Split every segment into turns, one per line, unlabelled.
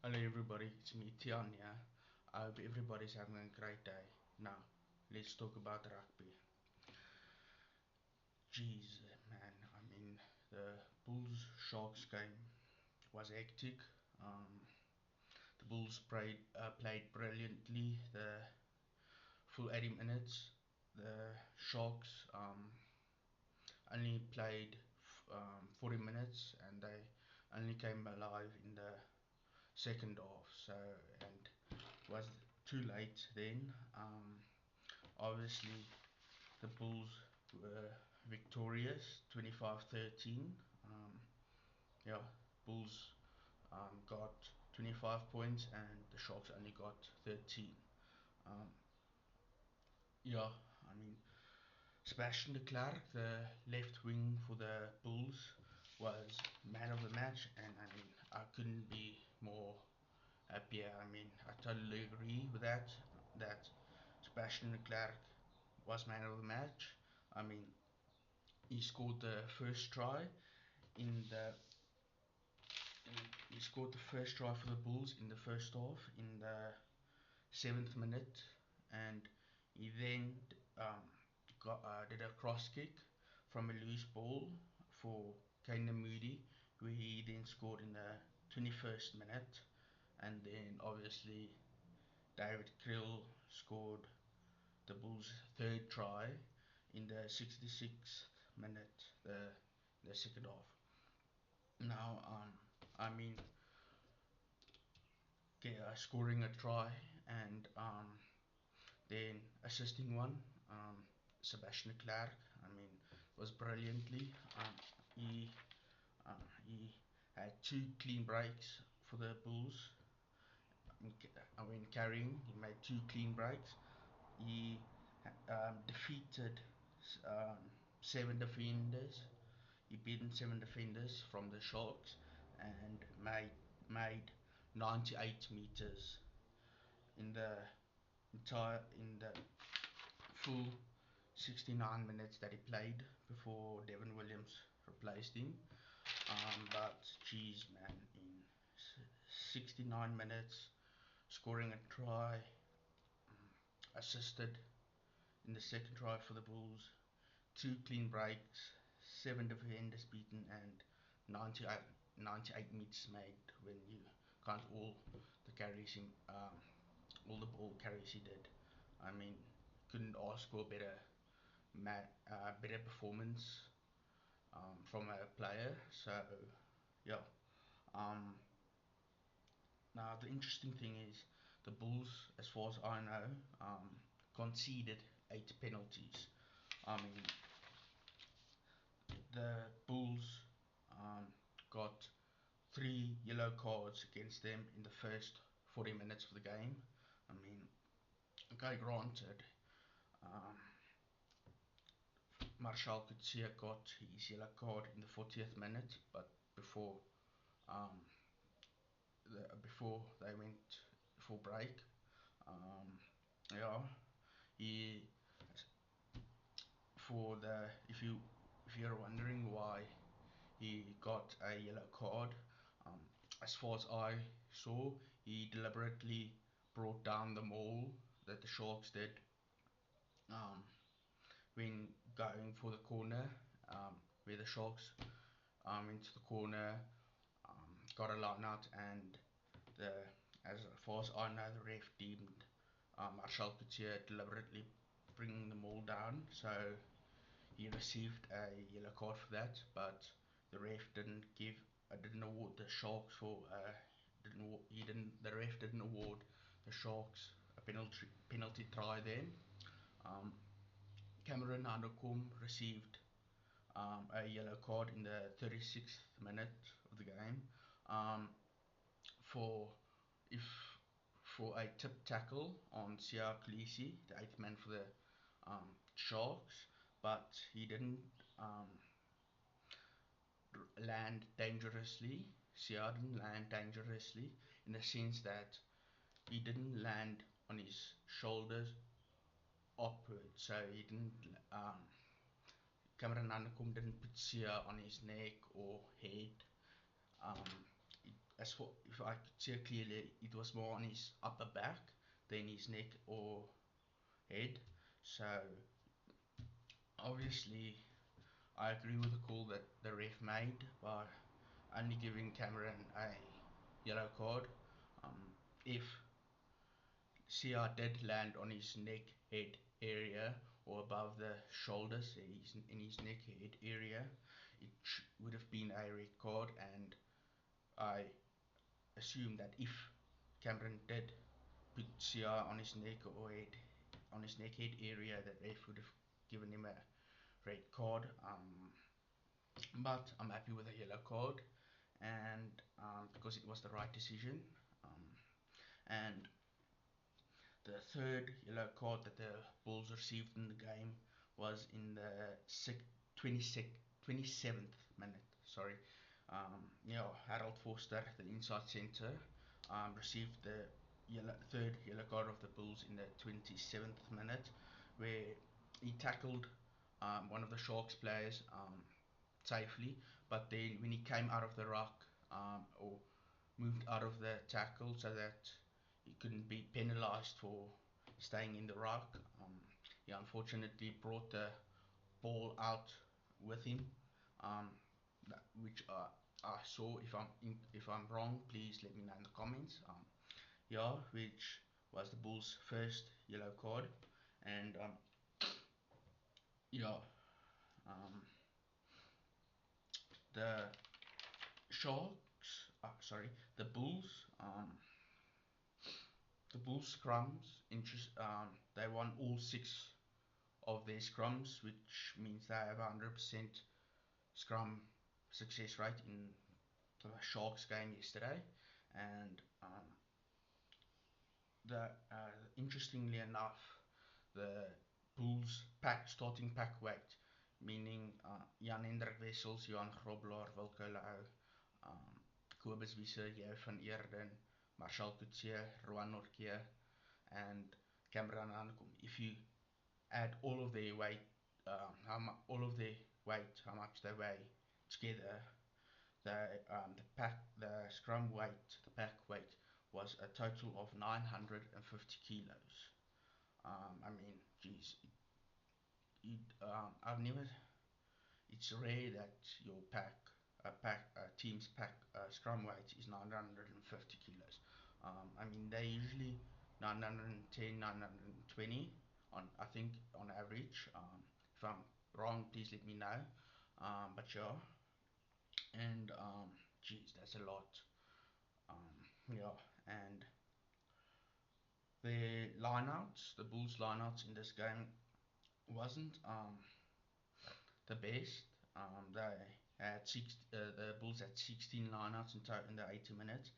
Hello everybody, it's me Tian here. I hope everybody's having a great day. Now, let's talk about rugby. Jeez, man, the Bulls Sharks game was hectic. The Bulls played brilliantly the full 80 minutes. The Sharks only played 40 minutes and they only came alive in the second half. So, and it was too late then. Obviously, the Bulls were victorious, 25-13. Yeah, Bulls got 25 points and the Sharks only got 13. Um, yeah, I mean, Sebastian de Klerk, the left wing for the Bulls, was man of the match, and I couldn't be more happier. I totally agree with that. That Sebastian de Klerk was man of the match. I mean, he scored the first try in the he scored the first try for the Bulls in the first half in the 7th minute, and he then did a cross kick from a loose ball for Kane Moody, who he then scored in the 21st minute, and then obviously David Krill scored the Bulls' third try in the 66th minute, the second half. Now, I mean, scoring a try and then assisting one. Sebastian Clark, was brilliantly. He he had two clean breaks for the Bulls. Carrying, he made two clean breaks. He defeated um, seven defenders. He beaten seven defenders from the Sharks and made 98 meters in the in the full 69 minutes that he played before Devon Williams replaced him. But geez, man, in 69 minutes, scoring a try, assisted in the second try for the Bulls, two clean breaks, seven defenders beaten, and 98, 98 meters made when you count all the carries all the ball carries he did. I mean, couldn't ask for a better performance from a player. So yeah. Um, Now the interesting thing is the Bulls, as far as I know, conceded 8 penalties. I mean, the Bulls um, got three yellow cards against them in the first 40 minutes of the game. I mean, okay, granted, um, Marshall Coetzee got his yellow card in the 40th minute, but um, before they went for break, um, yeah, he for the if you're wondering why he got a yellow card, um, as far as I saw, he deliberately brought down the maul that the Sharks did um, when going for the corner, where the Sharks into the corner, got a line out, and the as far as I know, the ref deemed Marshall Coetzee deliberately bringing the maul down, so he received a yellow card for that, but the ref didn't award the Sharks for didn't he didn't the ref didn't award the Sharks a penalty try then. Um, Cameron Handekom received a yellow card in the 36th minute of the game um, for if for a tip tackle on Sia Khaleesi, the eighth man for the Sharks, but he didn't um, land dangerously. Sia didn't land dangerously in the sense that he didn't land on his shoulders upward, so he didn't. Cameron Handekom didn't put Sia on his neck or head. Um, as for if if I could see clearly, it was more on his upper back than his neck or head. So obviously, I agree with the call that the ref made by only giving Cameron a yellow card. Um, if CR did land on his neck head area or above the shoulders in his neck head area, it would have been a red card, and I assume that if Cameron did put CR on his neck or head on his neck head area, that ref would have given him a red card. But I'm happy with a yellow card, and because it was the right decision. And the third yellow card that the Bulls received in the game was in the 27th minute. Sorry. Harold Forster, the inside centre, received the third yellow card of the Bulls in the 27th minute, where he tackled one of the Sharks players safely, but then when he came out of the ruck, or moved out of the tackle so that he couldn't be penalised for staying in the ruck. He unfortunately brought the ball out with him, um, which I saw. If I'm wrong, please let me know in the comments. Which was the Bulls' first yellow card, and yeah, um, the Sharks, the Bulls. The Bulls scrums, they won all six of their scrums, which means they have a 100% scrum success rate in the Sharks game yesterday. And interestingly enough, the Bulls starting pack weight, meaning Jan Hendrik Wessels, Johan Grobler, Wilco Louw, Kobus Wiese, Leo van Eerden, Marcel Coetzee, Rowan Nortje, and Cameron Hanekom. If you add all of their weight, how much they weigh together, the scrum weight, the pack weight was a total of 950 kilos. I mean, geez, I've never. It's rare that your team's pack scrum weight is 950 kilos. I mean, they usually 910, 920 on, I think, on average. If I'm wrong, please let me know. But yeah, and geez, that's a lot. Yeah, and the Bulls lineouts in this game wasn't the best. The Bulls had 16 lineouts in the 80 minutes,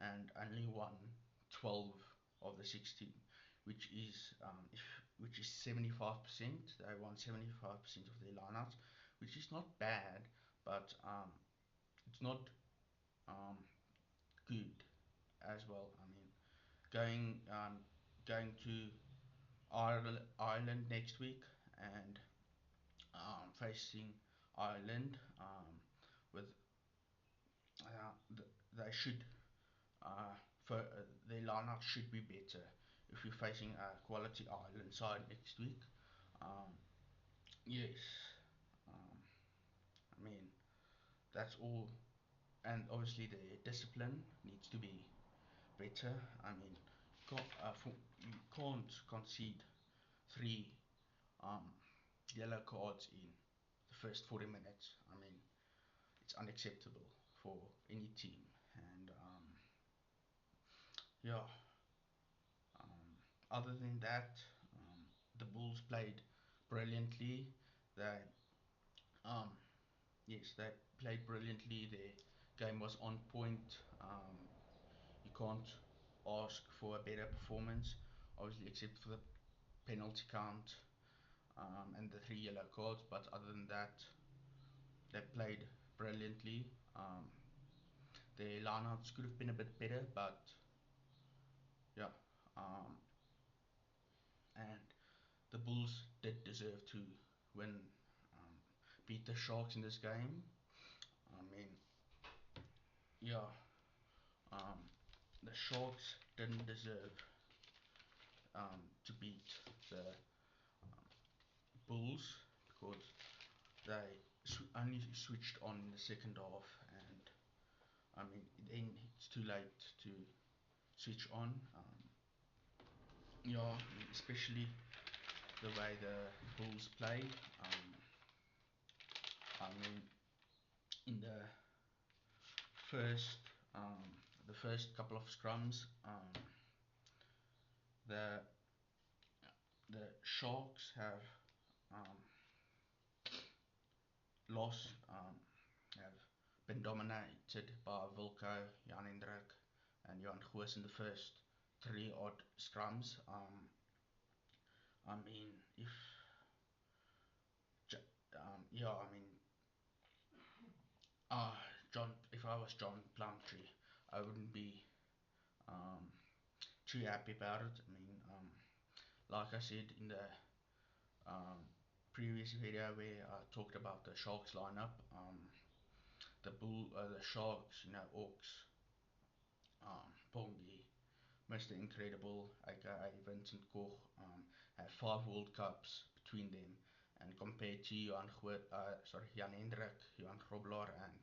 and only won 12 of the 16, which is 75%. They won 75% of their lineouts, which is not bad, but it's not um, good as well. I mean, going to Ireland next week, and facing Ireland, with they should for their lineup should be better if you're facing a quality Ireland side next week. Um, yes, um, I mean that's all, and obviously the discipline needs to be better. I mean, you can't concede three um, yellow cards in the first 40 minutes. I mean, it's unacceptable for any team. And yeah, other than that, the Bulls played brilliantly. They, um, yes, they played brilliantly. Their game was on point. You can't ask for a better performance, obviously, except for the penalty count and the three yellow cards. But other than that, they played brilliantly. Their lineouts could have been a bit better, but yeah. And the Bulls did deserve to win, um, beat the Sharks in this game. I mean, yeah. the Sharks didn't deserve to beat the Bulls because they only switched on in the second half, and I mean then it's too late to switch on. Yeah, especially the way the Bulls play. Um, I mean, in first um, the first couple of scrums, the the Sharks have um, lost, have been dominated by Wilco, Jan Hendrik, and Jan Goos in the first three odd scrums. I mean, if yeah, I mean, uh, if I was John Plumtree, I wouldn't be um, too happy about it. I mean, like I said in the um, previous video where I talked about the Sharks lineup, the Sharks, Orcs, Pongi, Mr. Incredible, aka Vincent Koch, have 5 World Cups between them, and compared to Jan Hendrik, Johan Grobler, and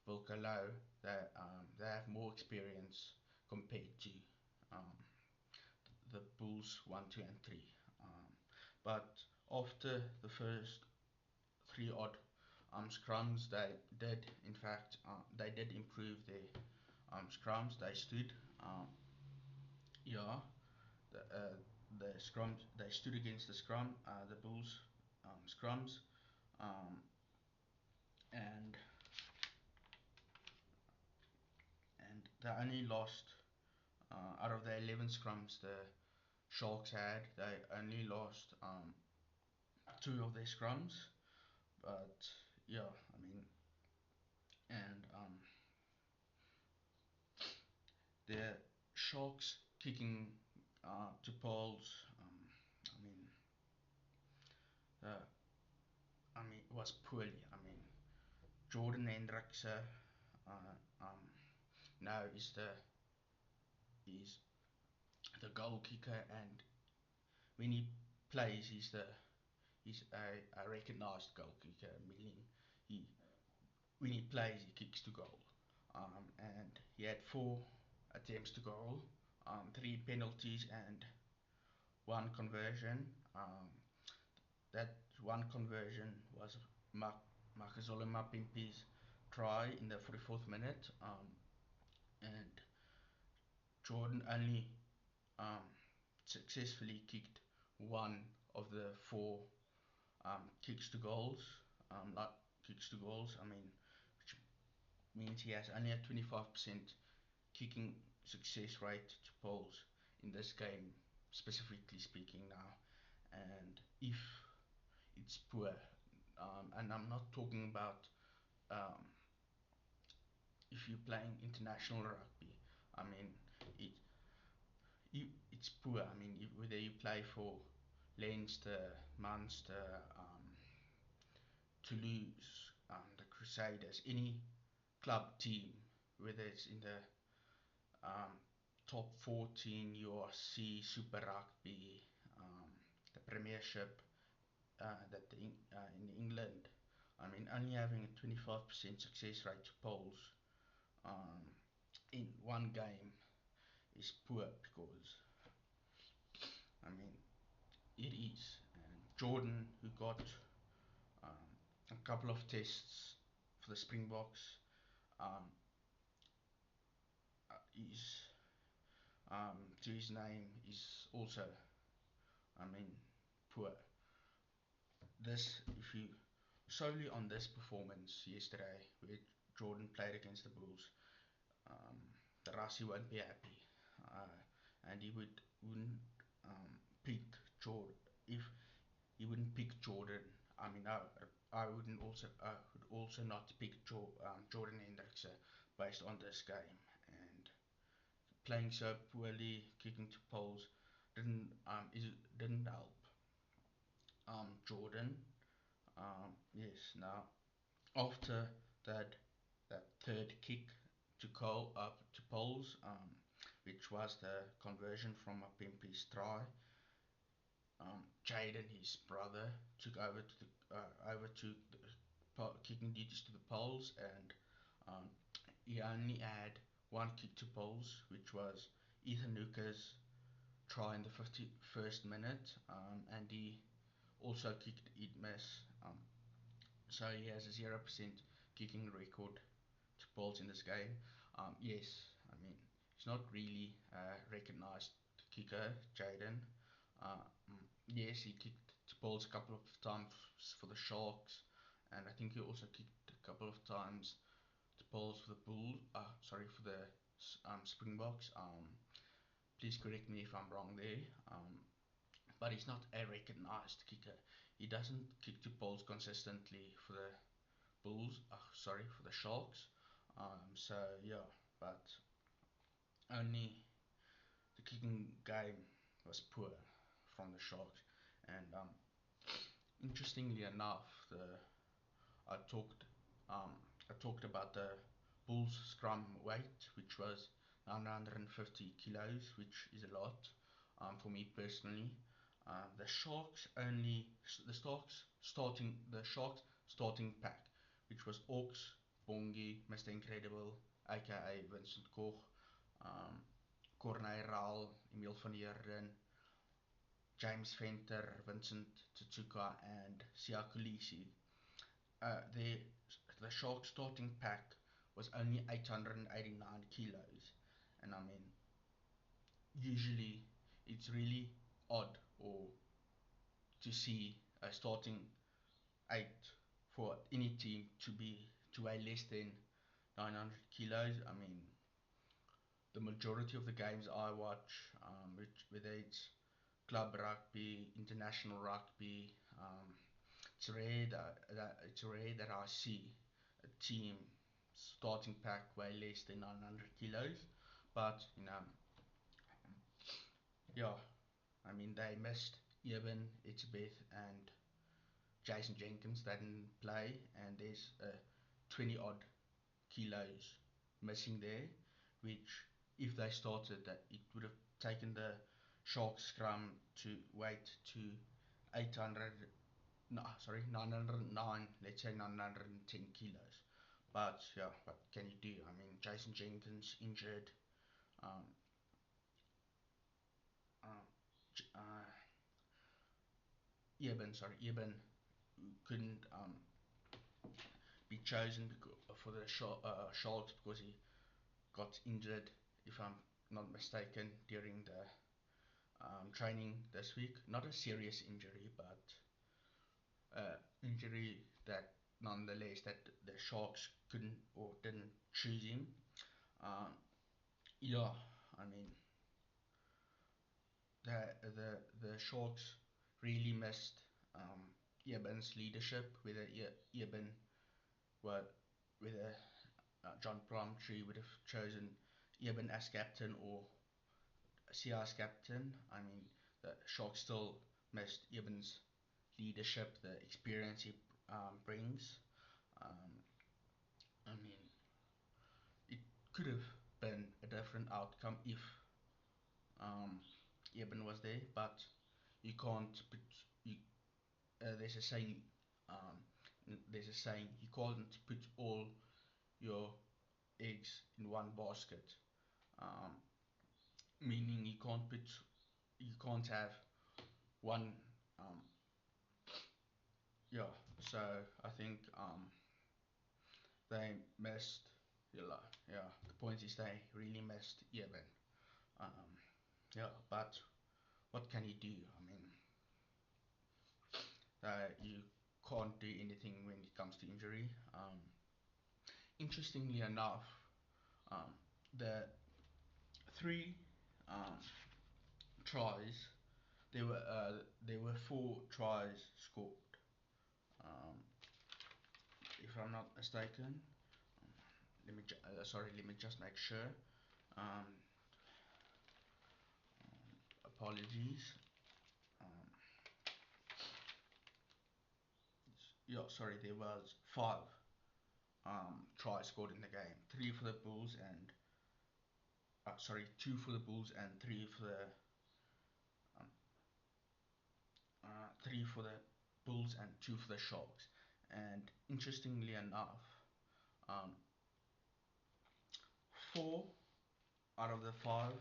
Wilco Louw, they have more experience compared to um, the Bulls 1, 2, and 3. Um, but after the first three odd scrums, they did improve their scrums. They stood, yeah, the uh, the scrums. They stood against the the Bulls scrums, um, and they only lost out of the 11 scrums the Sharks had. They only lost two of their scrums, but yeah, I mean, and the Sharks kicking to poles. I mean, uh, it was poorly. I mean, Jordan Hendrikse now is the goal kicker, and when he plays, he's a recognized goal kicker, meaning he when he plays, he kicks to goal. And he had 4 attempts to goal, 3 penalties, and 1 conversion. That 1 conversion was Makazole Mapimpi's try in the 44th minute, and Jordan only um, successfully kicked one of the 4 kicks to goals. Like kicks to goals, I mean, which means he has only a 25% kicking success rate to poles in this game, specifically speaking now. And if it's poor, and I'm not talking about um, if you're playing international rugby. I mean, it, it's poor. I mean, whether you play for Leinster, Munster, Toulouse, the Crusaders, any club team, whether it's in the um, top 14 URC, Super Rugby, the Premiership, in England. I mean, only having a 25% success rate to polls um, in one game is poor because, I mean, it is. And Jordan, who got um, a couple of tests for the Springboks, um, is to his name is also, I mean, poor. If you solely on this performance yesterday, where Jordan played against the Bulls, um, the Rassi won't be happy, and wouldn't pick Jordan if he wouldn't pick Jordan. I mean, I would also not pick Jordan Hendrikse based on this game, and playing so poorly, kicking to poles didn't help Jordan. Yes, now after that third kick to poles, which was the conversion from a Pimpy's try. Jaden, his brother, took over to the kicking duties to the poles, and um, he only had one kick to poles, which was Ethan Luca's try in the 51st minute, and he also kicked it miss. So he has a 0% kicking record to poles in this game. Yes, I mean he's not really a recognised kicker, Jaden. Yes, he kicked to poles a couple of times for the Sharks, and I think he also kicked a couple of times to poles for the Bulls. Sorry, for the Springboks. Please correct me if I'm wrong there. But he's not a recognised kicker. He doesn't kick to poles consistently for the Bulls. Sorry, for the Sharks. So yeah, but only the kicking game was poor from the Sharks. And interestingly enough, I talked I talked about the Bulls scrum weight, which was 950 kilos, which is a lot for me personally. The Sharks only the Sharks starting pack, which was Orks, Bongi, Mr. Incredible, aka Vincent Koch, um, Corneille Raal, Emil van Heerden, James Venter, Vincent Tsutsuka, and Sia Kulisi. The Sharks starting pack was only 889 kilos, and I mean, usually it's really odd or to see a starting eight for any team to weigh less than 900 kilos. I mean, the majority of the games I watch, whether it's club rugby, international rugby, it's rare that I see a team starting pack weigh less than 900 kilos. But yeah, I mean they missed Eben Etzebeth and Jason Jenkins. They didn't play, and there's 20 odd kilos missing there, which if they started, that it would have taken the Sharks scrum to weight to 800, no, sorry, 909, let's say 910 kilos. But yeah, what can you do? I mean, Jason Jenkins injured. Um, uh, Eben couldn't be chosen for the Sharks because he got injured, if I'm not mistaken, during the training this week. Not a serious injury, but injury that nonetheless that the Sharks couldn't or didn't choose him. Um, yeah, I mean the Sharks really missed Eben's leadership. Eben were whether John Plumtree would have chosen Eben as captain or Sia as captain. I mean the Sharks still missed Eben's leadership, the experience he brings. Um, I mean, it could have been a different outcome if um, Eben was there, but you can't put. You, there's a saying. Um, there's a saying you can't put all your eggs in one basket. Um, Meaning you can't have one. Um, yeah. So I think they missed. Yeah. The point is they really missed Eben. Um, yeah. But what can you do? I mean, you can't do anything when it comes to injury. Interestingly enough, um, the three um, tries there were four tries scored. Um, if I'm not mistaken, let me just make sure. Um, Apologies. Um, yeah, sorry, there was five tries scored in the game. Three for the Bulls and sorry, 2 for the Bulls and 3 for the um, 3 for the Bulls and 2 for the Sharks. And interestingly enough, um, 4 out of the 5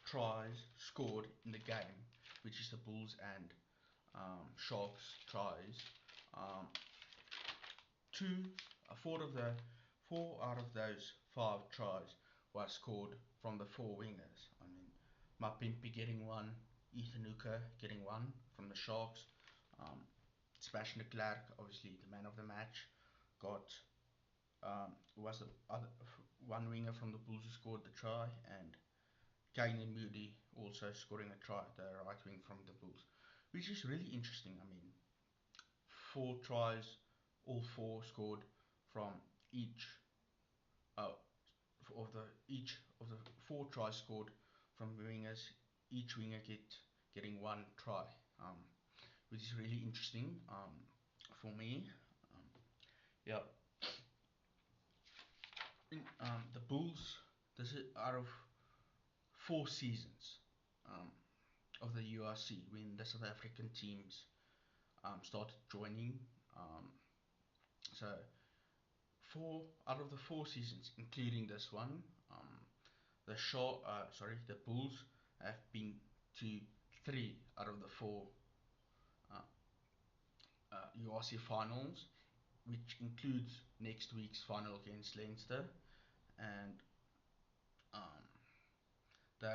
tries scored in the game, which is the Bulls and Sharks tries, um, two, four out of those 5 tries were scored from the 4 wingers. I mean, Mapimpi getting one, Ethan Uka getting one from the Sharks. Sebastian de Klerk, obviously the man of the match, got was the other one winger from the Bulls who scored the try, and Kaine Moody also scoring a try, the right wing from the Bulls, which is really interesting. I mean, 4 tries, all 4 scored from each uh, each of the 4 tries scored from wingers. Each winger getting 1 try, which is really interesting for me. Yeah, the Bulls. This is out of 4 seasons um, of the URC when the South African teams started joining. Um, so 4 out of the 4 seasons, including this one, the Bulls have been to 3 out of the 4 uh, URC finals, which includes next week's final against Leinster, and um, they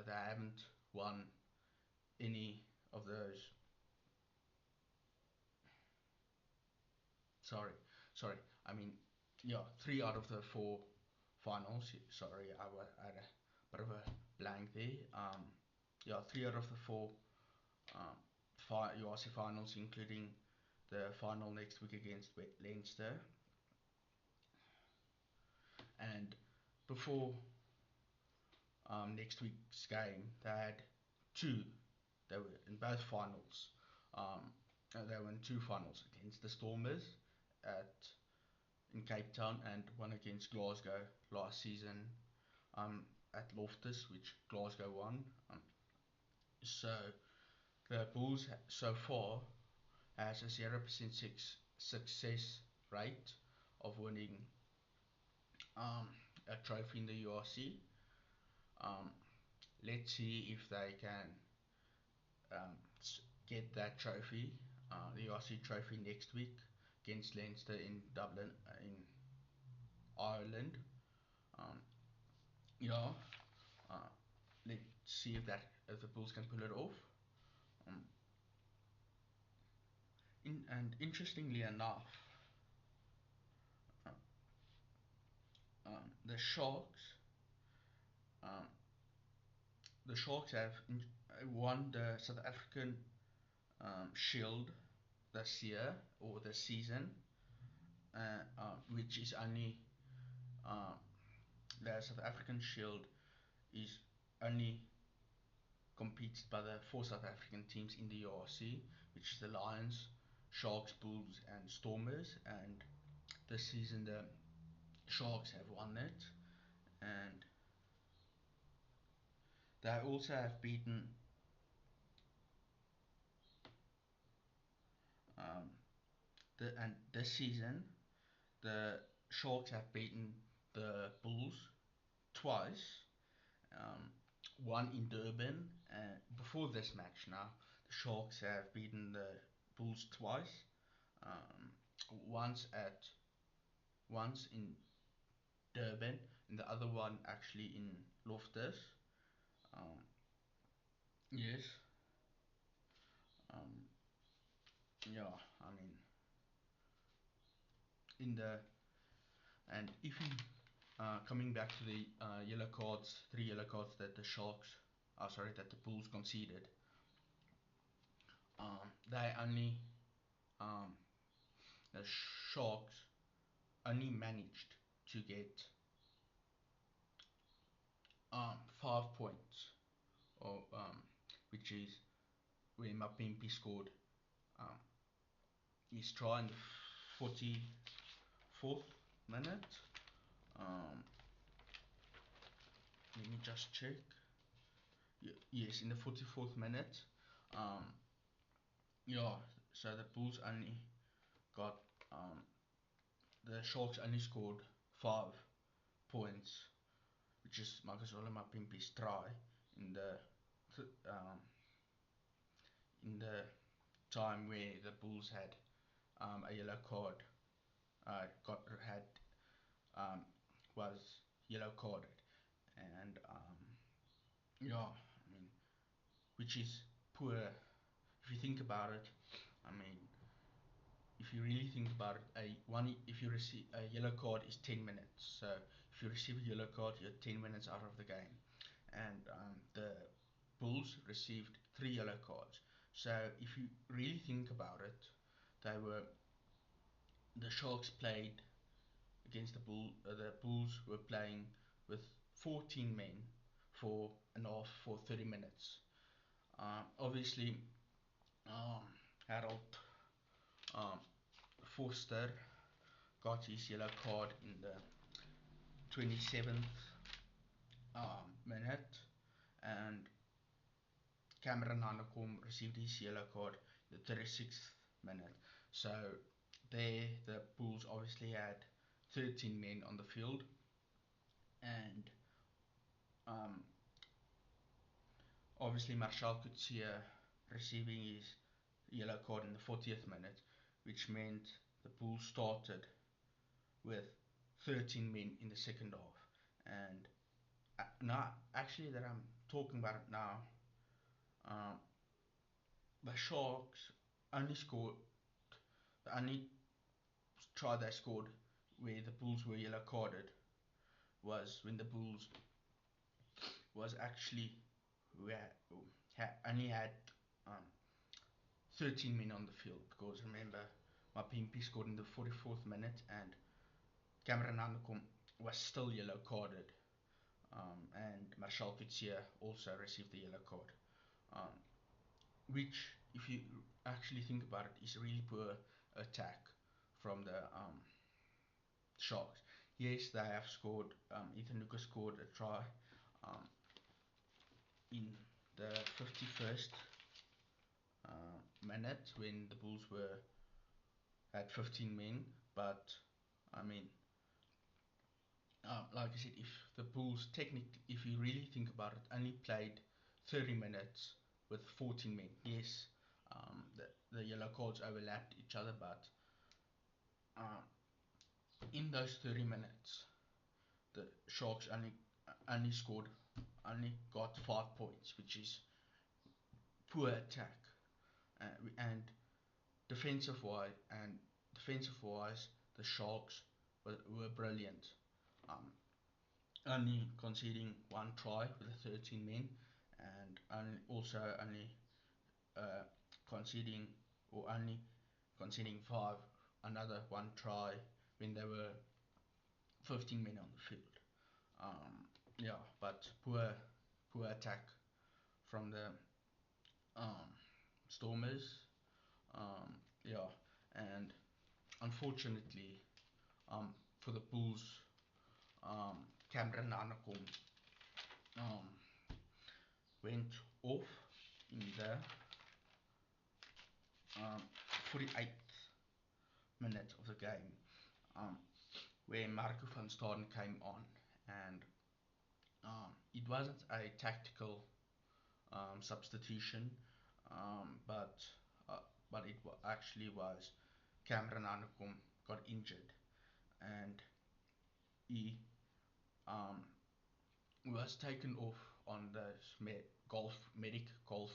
haven't won any of those. Sorry, sorry. I mean, yeah, 3 out of the 4 finals. Sorry, I had a bit of a blank there. Yeah, 3 out of the 4 um, URC finals, including the final next week against Leinster. And before next week's game, they had 2. They were in both finals. They were in 2 finals against the Stormers at in Cape Town, and one against Glasgow last season at Loftus, which Glasgow won. So the Bulls so far has a 0% success rate of winning a trophy in the URC. Um, let's see if they can um, get that trophy, the URC trophy, next week against Leinster in Dublin, in Ireland. Um, yeah, uh, let's see if the Bulls can pull it off. Um, and interestingly enough, uh, the Sharks, um, have won the South African Shield this year or this season, which is only uh, the South African Shield is only competed by the 4 South African teams in the URC, which is the Lions, Sharks, Bulls, and Stormers. And this season the Sharks have won it, and they also have beaten um, and this season the Sharks have beaten the Bulls twice, um, one in Durban. Before this match, now the Sharks have beaten the Bulls twice, um, once at once in Durban, and the other one actually in Loftus. Um, yes. Um, yeah. I mean, in the and if you coming back to the yellow cards, 3 yellow cards that the Sharks, that the Bulls conceded. They only um, the Sharks only managed to get 5 points, or which is where Mapimpi scored um, his try in the 44th minute. Um, Let me just check. Yes, in the 44th minute. Um, yeah, so the Bulls only got the Sharks only scored 5 points, which is Marcus Olomapimpi's try in the um, in the time where the Bulls had a yellow card, got had um, was yellow carded, and yeah, I mean, which is poor if you think about it. I mean, if you really think about it, if you receive a yellow card is 10 minutes. So if you receive a yellow card, you're 10 minutes out of the game, and the Bulls received 3 yellow cards. So if you really think about it, they were the Sharks played against the Bulls were playing with 14 men for an half for 30 minutes. Obviously, um, Harold um, Forster got his yellow card in the 27th minute, and Cameron Hanekom received his yellow card in the 36th minute. So there, the Bulls obviously had 13 men on the field, and um, obviously Marshall Coetzee receiving his yellow card in the 40th minute, which meant the Bulls started with 13 men in the second half. And now, actually, that I'm talking about it now, um, the Sharks only scored, the only try they scored where the Bulls were yellow carded was when the Bulls was actually where only had um, 13 men on the field, because remember, Mapimpi scored in the 44th minute and Cameron Hanekom was still yellow carded, and Marshall Coetzee also received the yellow card, um, which, if you actually think about it, is really poor attack from the Sharks. Yes, they have scored. Ethan Lucas scored a try um, in the 51st minute when the Bulls were had 15 men, but I mean, like I said, if the Bulls technically, if you really think about it, only played 30 minutes with 14 men. Yes, the yellow cards overlapped each other, but uh, in those 30 minutes, the Sharks only scored, only got 5 points, which is poor attack, and defensive wise, the Sharks were brilliant. Um, Only conceding one try with the 13 men, and also only uh, conceding or only conceding another one try when there were 15 men on the field. Yeah, but poor attack from the um, Stormers. Yeah, and unfortunately, for the Bulls, Cameron Hanekom um, went off in the 48th minute of the game, um, where Marco van Staden came on, and it wasn't a tactical substitution, but it actually was. Cameron Hanekom got injured, and he um, was taken off on the medic golf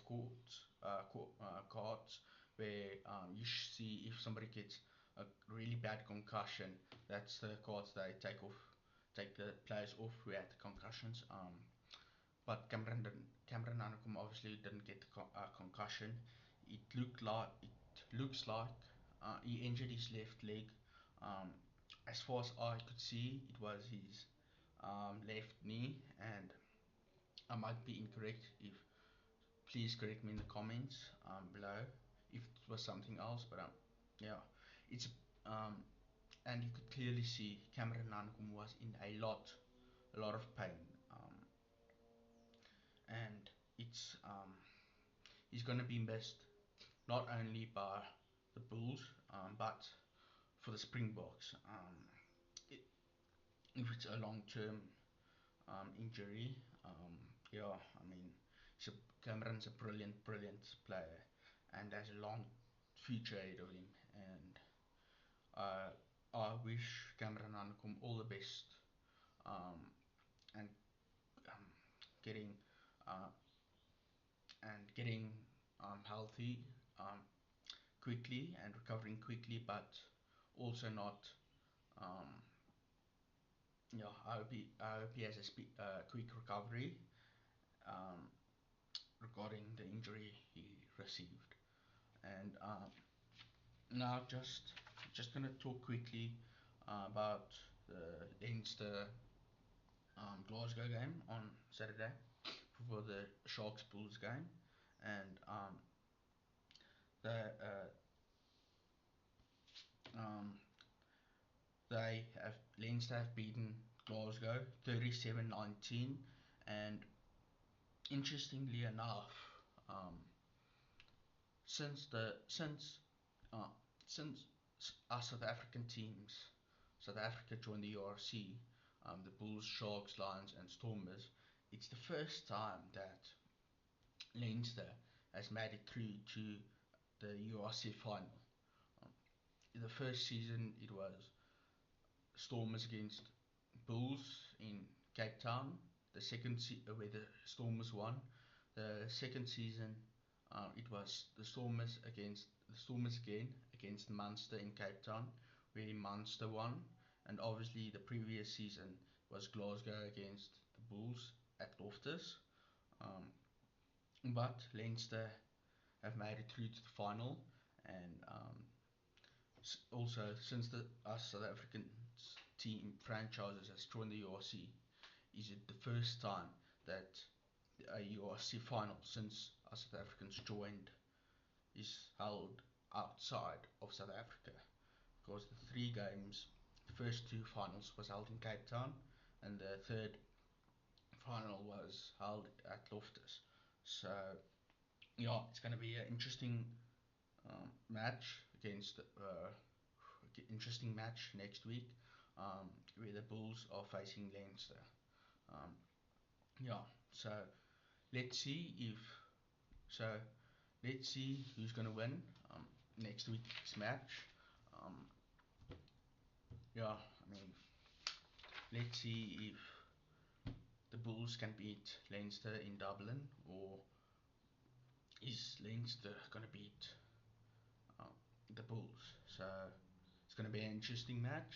carts, where you see if somebody gets a really bad concussion, that's the cards they take the players off who had the concussions. But Cameron Hanekom obviously didn't get the concussion. It looks like he injured his left leg. Um, as far as I could see, it was his left knee, and I might be incorrect. If Please correct me in the comments below if it was something else. But yeah, it's um, and you could clearly see Cameron Hanekom was in a lot of pain. it's he's going to be missed not only by the Bulls, but for the Springboks. It, if it's a long-term injury, yeah, I mean, Cameron's a brilliant player and has a long future ahead of him. And uh, I wish Cameron Hanekom all the best, um, and um, getting uh, getting healthy quickly and recovering quickly, but also not. Um, yeah, I hope he has a quick recovery um, regarding the injury he received. And now just gonna talk quickly about the Leinster Glasgow game on Saturday for the Sharks Bulls game, and the um, Leinster have beaten Glasgow 37-19, and interestingly enough, um, since the uh, since our South African teams, South Africa joined the URC, the Bulls, Sharks, Lions, and Stormers. It's the first time that Leinster has made it through to the URC final. Um, in the first season, it was Stormers against Bulls in Cape Town. Where the Stormers won. The second season, it was the Stormers again against Munster in Cape Town, where Munster won. And obviously, the previous season was Glasgow against the Bulls at Loftus. Um, but Leinster have made it through to the final, and also since the us South African team franchises has joined the URC, is it the first time that a URC final since us South Africans joined is held outside of South Africa? Because the three games, the first two finals was held in Cape Town, and the third final was held at Loftus. So yeah, it's going to be an match against interesting match next week, where the Bulls are facing Leinster. Um, yeah, so let's see if so. Let's see who's going to win next week's match. Um, yeah, I mean, let's see if the Bulls can beat Leinster in Dublin, or is Leinster going to beat um, the Bulls? So it's going to be an interesting match.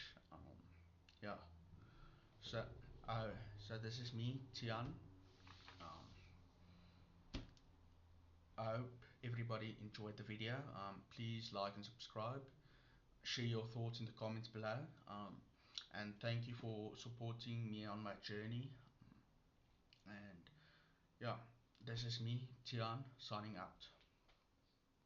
Yeah. So, so this is me, Tian. Um, I hope everybody enjoyed the video. Please like and subscribe. Share your thoughts in the comments below. And thank you for supporting me on my journey. And yeah, this is me, Tian, signing out.